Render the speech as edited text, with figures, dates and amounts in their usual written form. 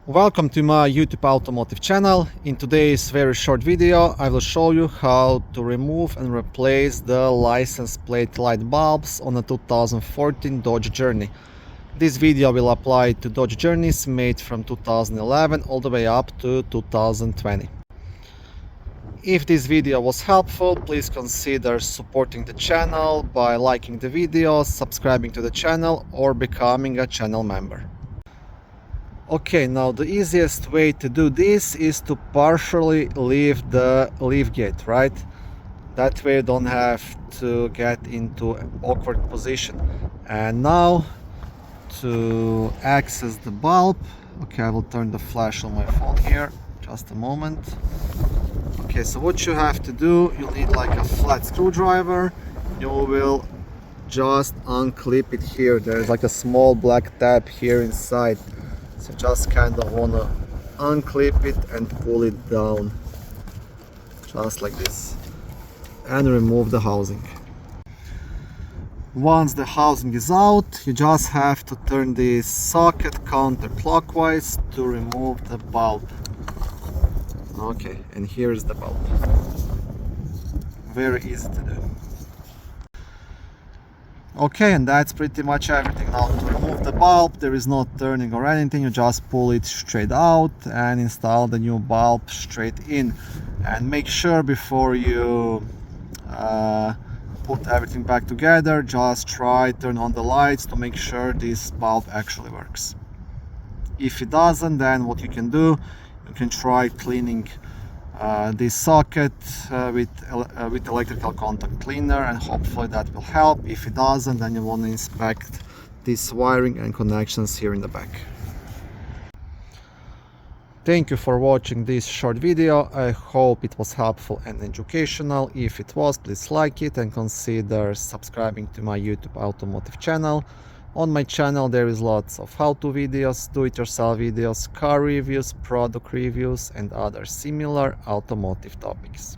Welcome to my YouTube automotive channel. In today's very short video I will show you how to remove and replace the license plate light bulbs on a 2014 Dodge Journey. This video will apply to Dodge Journeys made from 2011 all the way up to 2020. If this video was helpful, please consider supporting the channel by liking the video, subscribing to the channel, or becoming a channel member. Okay, now the easiest way to do this is to partially leave the lift gate, right? That way you don't have to get into an awkward position. And now to access the bulb, okay, I will turn the flash on my phone here, just a moment. Okay, so what you have to do, you need like a flat screwdriver. You will just unclip it here. There's like a small black tab here inside. So just kind of want to unclip it and pull it down, just like this, and remove the housing. Once the housing is out, you just have to turn the socket counterclockwise to remove the bulb. Okay, and here is the bulb. Very easy to do. Okay, and that's pretty much everything. Now to remove the bulb, there is no turning or anything. You just pull it straight out and install the new bulb straight in. And make sure before you put everything back together, just turn on the lights to make sure this bulb actually works. If it doesn't, then what you can do, you can try cleaning this socket with electrical contact cleaner, and hopefully that will help. If it doesn't, then you want to inspect this wiring and connections here in the back. Thank you for watching this short video. I hope it was helpful and educational. If it was, please like it and consider subscribing to my YouTube automotive channel. On my channel there is lots of how-to videos, do-it-yourself videos, car reviews, product reviews, and other similar automotive topics.